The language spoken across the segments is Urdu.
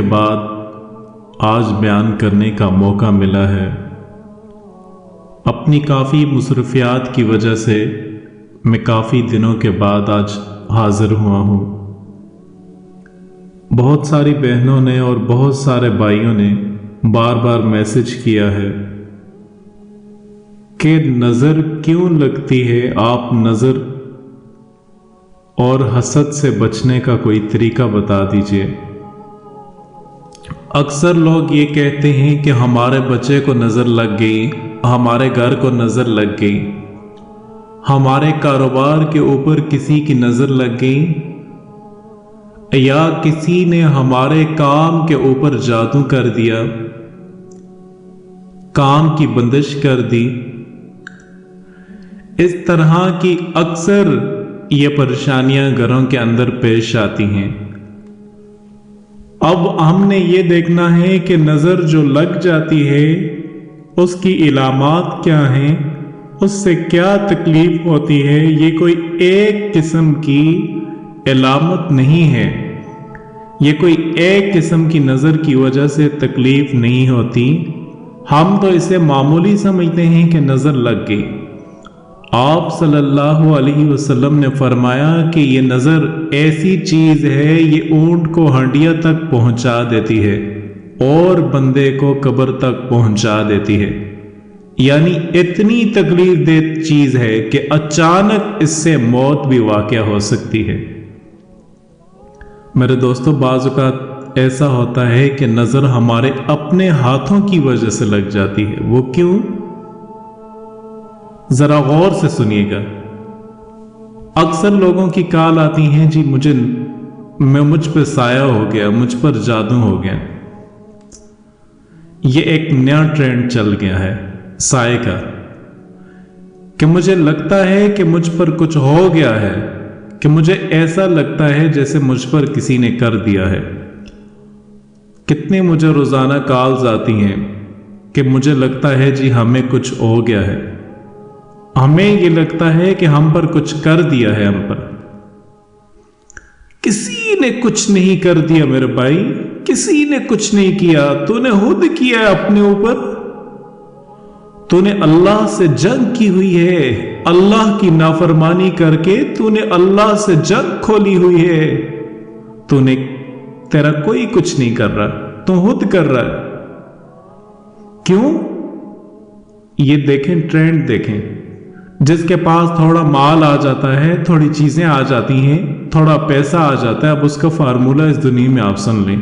کے بعد آج بیان کرنے کا موقع ملا ہے۔ اپنی کافی مصروفیات کی وجہ سے میں کافی دنوں کے بعد آج حاضر ہوا ہوں۔ بہت ساری بہنوں نے اور بہت سارے بھائیوں نے بار بار میسج کیا ہے کہ نظر کیوں لگتی ہے، آپ نظر اور حسد سے بچنے کا کوئی طریقہ بتا دیجئے۔ اکثر لوگ یہ کہتے ہیں کہ ہمارے بچے کو نظر لگ گئی، ہمارے گھر کو نظر لگ گئی، ہمارے کاروبار کے اوپر کسی کی نظر لگ گئی، یا کسی نے ہمارے کام کے اوپر جادو کر دیا، کام کی بندش کر دی۔ اس طرح کی اکثر یہ پریشانیاں گھروں کے اندر پیش آتی ہیں۔ اب ہم نے یہ دیکھنا ہے کہ نظر جو لگ جاتی ہے اس کی علامات کیا ہیں، اس سے کیا تکلیف ہوتی ہے۔ یہ کوئی ایک قسم کی علامت نہیں ہے، یہ کوئی ایک قسم کی نظر کی وجہ سے تکلیف نہیں ہوتی۔ ہم تو اسے معمولی سمجھتے ہیں کہ نظر لگ گئی۔ آپ صلی اللہ علیہ وسلم نے فرمایا کہ یہ نظر ایسی چیز ہے، یہ اونٹ کو ہنڈیا تک پہنچا دیتی ہے اور بندے کو قبر تک پہنچا دیتی ہے۔ یعنی اتنی تکلیف دہ چیز ہے کہ اچانک اس سے موت بھی واقع ہو سکتی ہے۔ میرے دوستو، بعض اوقات ایسا ہوتا ہے کہ نظر ہمارے اپنے ہاتھوں کی وجہ سے لگ جاتی ہے۔ وہ کیوں؟ ذرا غور سے سنیے گا۔ اکثر لوگوں کی کال آتی ہیں، جی مجھ پہ سایہ ہو گیا، مجھ پر جادو ہو گیا۔ یہ ایک نیا ٹرینڈ چل گیا ہے سائے کا، کہ مجھے لگتا ہے کہ مجھ پر کچھ ہو گیا ہے، کہ مجھے ایسا لگتا ہے جیسے مجھ پر کسی نے کر دیا ہے۔ کتنے مجھے روزانہ کالز آتی ہیں کہ مجھے لگتا ہے جی ہمیں کچھ ہو گیا ہے، ہمیں یہ لگتا ہے کہ ہم پر کچھ کر دیا ہے۔ ہم پر کسی نے کچھ نہیں کر دیا میرے بھائی، کسی نے کچھ نہیں کیا، تو نے خود کیا اپنے اوپر۔ تو نے اللہ سے جنگ کی ہوئی ہے، اللہ کی نافرمانی کر کے تو نے اللہ سے جنگ کھولی ہوئی ہے۔ تیرا کوئی کچھ نہیں کر رہا، تو خود کر رہا ہے۔ کیوں؟ یہ دیکھیں ٹرینڈ دیکھیں۔ جس کے پاس تھوڑا مال آ جاتا ہے، تھوڑی چیزیں آ جاتی ہیں، تھوڑا پیسہ آ جاتا ہے، اب اس کا فارمولہ اس دنیا میں آپ سن لیں۔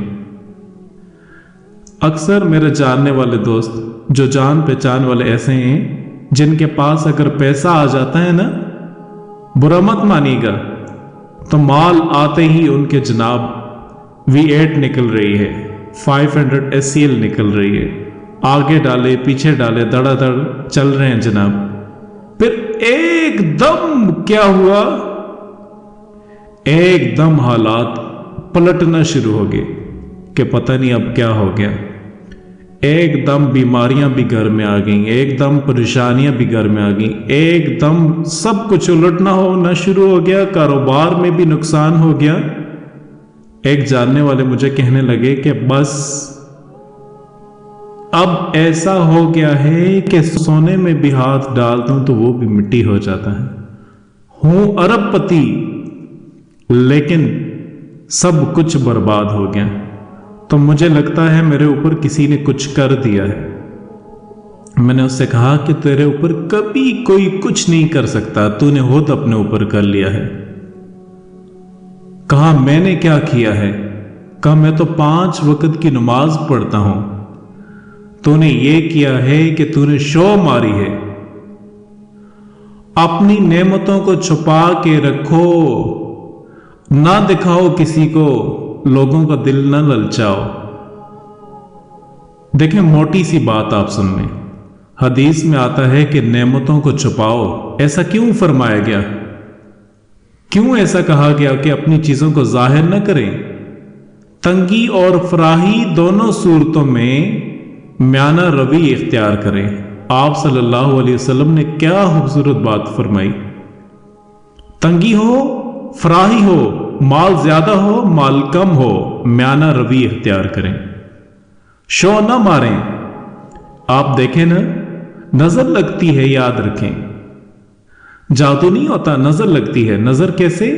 اکثر میرے جاننے والے دوست، جو جان پہچان والے ایسے ہیں جن کے پاس اگر پیسہ آ جاتا ہے نا، برا مت مانیے گا، تو مال آتے ہی ان کے جناب V8 نکل رہی ہے، 500 SCL نکل رہی ہے، آگے ڈالے پیچھے ڈالے دڑا دڑ چل رہے ہیں جناب۔ پھر ایک دم کیا ہوا؟ ایک دم حالات پلٹنا شروع ہو گئے کہ پتہ نہیں اب کیا ہو گیا۔ ایک دم بیماریاں بھی گھر میں آ گئیں، ایک دم پریشانیاں بھی گھر میں آ گئیں، ایک دم سب کچھ الٹنا ہونا شروع ہو گیا، کاروبار میں بھی نقصان ہو گیا۔ ایک جاننے والے مجھے کہنے لگے کہ بس اب ایسا ہو گیا ہے کہ سونے میں بھی ہاتھ ڈال دوں تو وہ بھی مٹی ہو جاتا ہے۔ ہوں ارب پتی، لیکن سب کچھ برباد ہو گیا۔ تو مجھے لگتا ہے میرے اوپر کسی نے کچھ کر دیا ہے۔ میں نے اس سے کہا کہ تیرے اوپر کبھی کوئی کچھ نہیں کر سکتا، تو نے خود اپنے اوپر کر لیا ہے۔ کہا میں نے کیا کیا ہے؟ کہا میں تو 5 وقت کی نماز پڑھتا ہوں، تو نے یہ کیا ہے کہ تو نے شو ماری ہے۔ اپنی نعمتوں کو چھپا کے رکھو، نہ دکھاؤ کسی کو، لوگوں کا دل نہ للچاؤ۔ دیکھیں موٹی سی بات آپ سن لیں، حدیث میں آتا ہے کہ نعمتوں کو چھپاؤ۔ ایسا کیوں فرمایا گیا؟ کیوں ایسا کہا گیا کہ اپنی چیزوں کو ظاہر نہ کریں؟ تنگی اور فراہی دونوں صورتوں میں میانہ روی اختیار کریں۔ آپ صلی اللہ علیہ وسلم نے کیا خوبصورت بات فرمائی۔ تنگی ہو، فراہی ہو، مال زیادہ ہو مال کم ہو میانہ روی اختیار کریں، شو نہ ماریں۔ آپ دیکھیں نا، نظر لگتی ہے، یاد رکھیں، جادو نہیں ہوتا، نظر لگتی ہے۔ نظر کیسے؟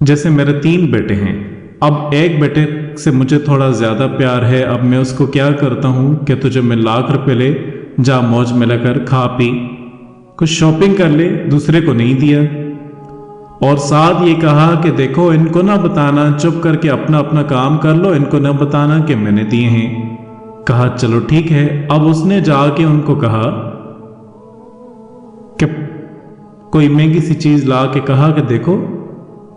جیسے میرے 3 بیٹے ہیں، اب ایک بیٹے سے مجھے تھوڑا زیادہ پیار ہے، اب میں اس کو کیا کرتا ہوں کہ تجھے میں ₹1,00,000 لے جا، موج میں لے کر کھا پی، کچھ شاپنگ کر لے، دوسرے کو نہیں دیا، اور ساتھ یہ کہا کہ دیکھو ان کو نہ بتانا، چپ کر کے اپنا اپنا کام کر لو، ان کو نہ بتانا کہ میں نے دیے ہیں۔ کہا چلو ٹھیک ہے۔ اب اس نے جا کے ان کو کہا کہ کوئی مہنگی سی چیز لا کے کہا کہ دیکھو،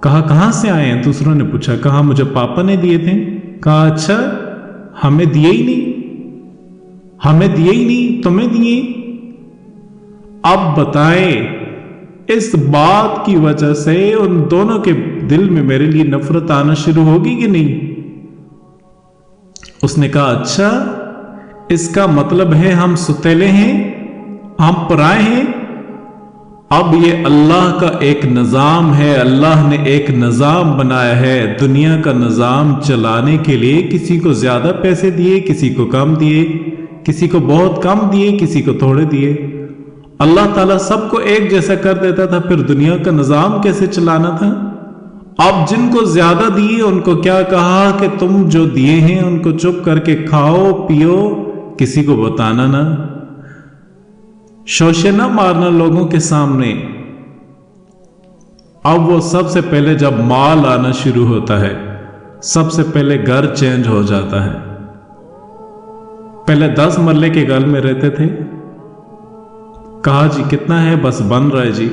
کہا کہاں سے آئے ہیں؟ دوسروں نے پوچھا، کہا مجھے پاپا نے دیے تھے۔ کہا اچھا، ہمیں دیے ہی نہیں، ہمیں دیے ہی نہیں، تمہیں دیے؟ اب بتائیں، اس بات کی وجہ سے ان دونوں کے دل میں میرے لیے نفرت آنا شروع ہوگی کہ نہیں؟ اس نے کہا اچھا، اس کا مطلب ہے ہم ستیلے ہیں، ہم پرائے ہیں۔ اب یہ اللہ کا ایک نظام ہے، اللہ نے ایک نظام بنایا ہے دنیا کا نظام چلانے کے لیے۔ کسی کو زیادہ پیسے دیے، کسی کو کم دیے، کسی کو بہت کم دیے، کسی کو تھوڑے دیے۔ اللہ تعالیٰ سب کو ایک جیسا کر دیتا تھا، پھر دنیا کا نظام کیسے چلانا تھا؟ اب جن کو زیادہ دیے ان کو کیا کہا کہ تم جو دیے ہیں ان کو چپ کر کے کھاؤ پیو، کسی کو بتانا نہ، شوشے نہ مارنا لوگوں کے سامنے۔ اب وہ سب سے پہلے جب مال آنا شروع ہوتا ہے، سب سے پہلے گھر چینج ہو جاتا ہے۔ پہلے 10 مرلے کے گھر میں رہتے تھے، کہا جی کتنا ہے؟ بس بن رہا ہے جی،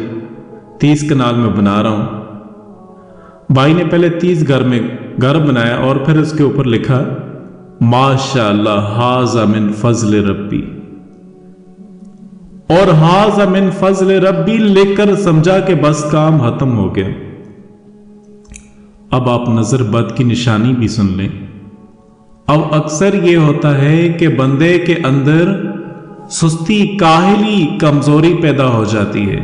30 کنال میں بنا رہا ہوں۔ بھائی نے پہلے 30 گھر میں گھر بنایا اور پھر اس کے اوپر لکھا ماشاءاللہ ھذا من فضل ربی، اور ھذا من فضل ربی لکھ کر سمجھا کہ بس کام ختم ہو گیا۔ اب آپ نظر بد کی نشانی بھی سن لیں۔ اب اکثر یہ ہوتا ہے کہ بندے کے اندر سستی، کاہلی، کمزوری پیدا ہو جاتی ہے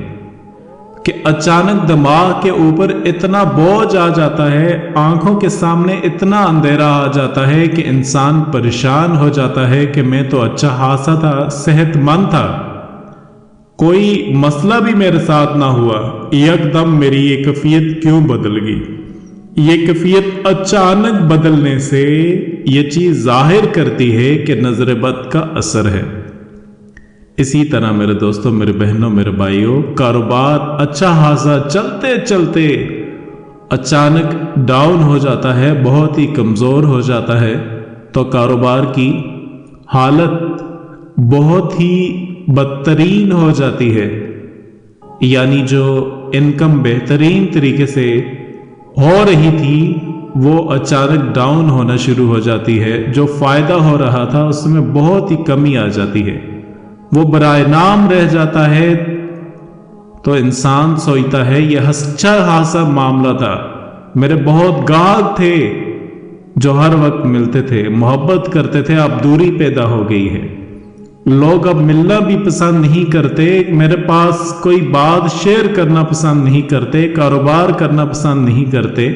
کہ اچانک دماغ کے اوپر اتنا بوجھ آ جاتا ہے، آنکھوں کے سامنے اتنا اندھیرا آ جاتا ہے کہ انسان پریشان ہو جاتا ہے کہ میں تو اچھا خاصا تھا، صحت مند تھا، کوئی مسئلہ بھی میرے ساتھ نہ ہوا، یکدم میری یہ کیفیت کیوں بدل گئی؟ یہ کیفیت اچانک بدلنے سے یہ چیز ظاہر کرتی ہے کہ نظر بد کا اثر ہے۔ اسی طرح میرے دوستوں، میرے بہنوں، میرے بھائیوں، کاروبار اچھا خاصا چلتے چلتے اچانک ڈاؤن ہو جاتا ہے، بہت ہی کمزور ہو جاتا ہے، تو کاروبار کی حالت بہت ہی بدترین ہو جاتی ہے۔ یعنی جو انکم بہترین طریقے سے ہو رہی تھی وہ اچانک ڈاؤن ہونا شروع ہو جاتی ہے، جو فائدہ ہو رہا تھا اس میں بہت ہی کمی آ جاتی ہے، وہ برائے نام رہ جاتا ہے۔ تو انسان سوچتا ہے یہ اچھا خاصا معاملہ تھا، میرے بہت گاہک تھے جو ہر وقت ملتے تھے، محبت کرتے تھے، اب دوری پیدا ہو گئی ہے، لوگ اب ملنا بھی پسند نہیں کرتے، میرے پاس کوئی بات شیئر کرنا پسند نہیں کرتے، کاروبار کرنا پسند نہیں کرتے۔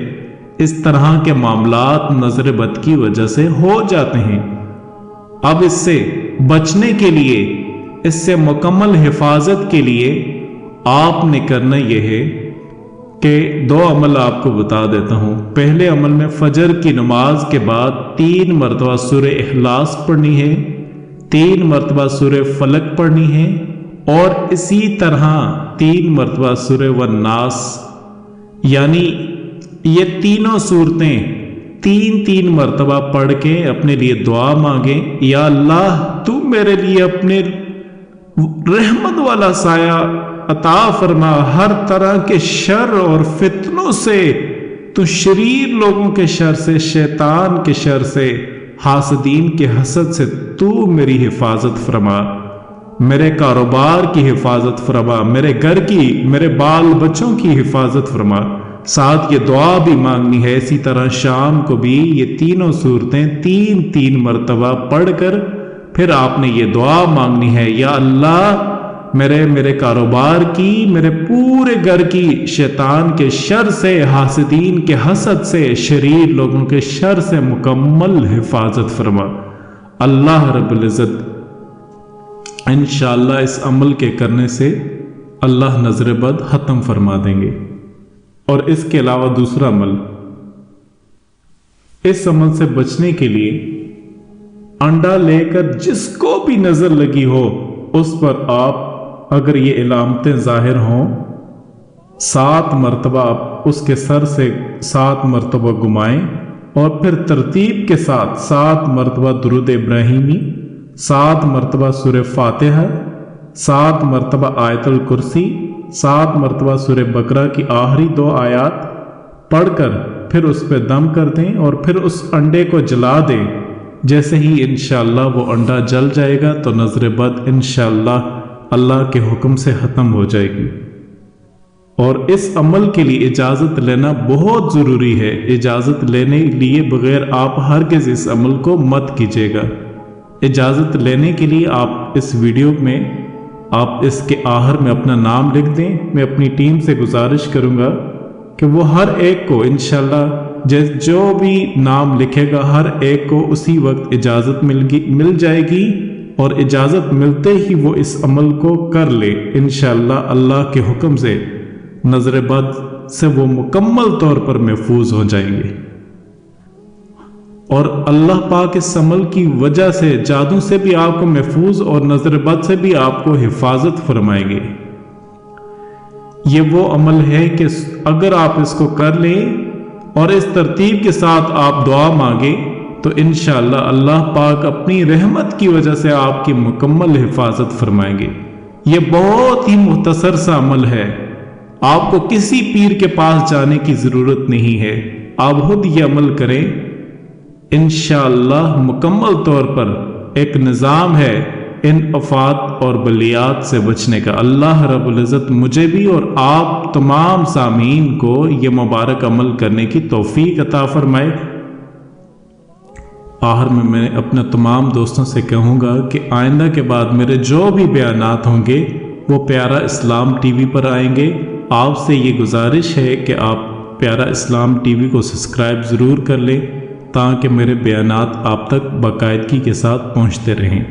اس طرح کے معاملات نظر بد کی وجہ سے ہو جاتے ہیں۔ اب اس سے بچنے کے لیے، اس سے مکمل حفاظت کے لیے آپ نے کرنا یہ ہے کہ 2 عمل آپ کو بتا دیتا ہوں۔ پہلے عمل میں فجر کی نماز کے بعد 3 مرتبہ سورہ اخلاص پڑھنی ہے، 3 مرتبہ سورہ فلق پڑھنی ہے، اور اسی طرح 3 مرتبہ سورہ والناس، یعنی یہ تینوں صورتیں 3 مرتبہ پڑھ کے اپنے لیے دعا مانگیں، یا اللہ تو میرے لیے اپنے رحمت والا سایہ عطا فرما، ہر طرح کے شر اور فتنوں سے، تو شریر لوگوں کے شر سے، شیطان کے شر سے، حاسدین کے حسد سے تو میری حفاظت فرما، میرے کاروبار کی حفاظت فرما، میرے گھر کی، میرے بال بچوں کی حفاظت فرما۔ ساتھ یہ دعا بھی مانگنی ہے، اسی طرح شام کو بھی یہ تینوں صورتیں 3 مرتبہ پڑھ کر پھر آپ نے یہ دعا مانگنی ہے، یا اللہ میرے کاروبار کی، میرے پورے گھر کی شیطان کے شر سے، حاسدین کے حسد سے، شریر لوگوں کے شر سے مکمل حفاظت فرما۔ اللہ رب العزت انشاءاللہ اس عمل کے کرنے سے اللہ نظر بد ختم فرما دیں گے۔ اور اس کے علاوہ دوسرا عمل، اس عمل سے بچنے کے لیے انڈا لے کر جس کو بھی نظر لگی ہو اس پر آپ، اگر یہ علامتیں ظاہر ہوں، 7 مرتبہ آپ اس کے سر سے 7 مرتبہ گھمائیں اور پھر ترتیب کے ساتھ 7 مرتبہ درود ابراہیمی، 7 مرتبہ سورہ فاتحہ، 7 مرتبہ آیت الکرسی، 7 مرتبہ سورہ بقرہ کی آخری 2 آیات پڑھ کر پھر اس پہ دم کر دیں اور پھر اس انڈے کو جلا دیں۔ جیسے ہی انشاءاللہ وہ انڈا جل جائے گا تو نظر بد انشاءاللہ اللہ کے حکم سے ختم ہو جائے گی۔ اور اس عمل کے لیے اجازت لینا بہت ضروری ہے۔ اجازت لینے لیے بغیر آپ ہرگز اس عمل کو مت کیجیے گا۔ اجازت لینے کے لیے آپ اس ویڈیو میں آپ اس کے آخر میں اپنا نام لکھ دیں۔ میں اپنی ٹیم سے گزارش کروں گا کہ وہ ہر ایک کو انشاءاللہ جو بھی نام لکھے گا ہر ایک کو اسی وقت اجازت مل جائے گی، اور اجازت ملتے ہی وہ اس عمل کو کر لے۔ انشاءاللہ اللہ کے حکم سے نظر بد سے وہ مکمل طور پر محفوظ ہو جائیں گے، اور اللہ پاک اس عمل کی وجہ سے جادو سے بھی آپ کو محفوظ اور نظر بد سے بھی آپ کو حفاظت فرمائیں گے۔ یہ وہ عمل ہے کہ اگر آپ اس کو کر لیں اور اس ترتیب کے ساتھ آپ دعا مانگیں تو انشاءاللہ اللہ پاک اپنی رحمت کی وجہ سے آپ کی مکمل حفاظت فرمائیں گے۔ یہ بہت ہی مختصر سا عمل ہے، آپ کو کسی پیر کے پاس جانے کی ضرورت نہیں ہے، آپ خود یہ عمل کریں۔ انشاءاللہ مکمل طور پر ایک نظام ہے ان آفات اور بلیات سے بچنے کا۔ اللہ رب العزت مجھے بھی اور آپ تمام سامعین کو یہ مبارک عمل کرنے کی توفیق عطا فرمائے۔ آخر میں اپنے تمام دوستوں سے کہوں گا کہ آئندہ کے بعد میرے جو بھی بیانات ہوں گے وہ پیارا اسلام ٹی وی پر آئیں گے۔ آپ سے یہ گزارش ہے کہ آپ پیارا اسلام ٹی وی کو سبسکرائب ضرور کر لیں تاکہ میرے بیانات آپ تک باقاعدگی کے ساتھ پہنچتے رہیں۔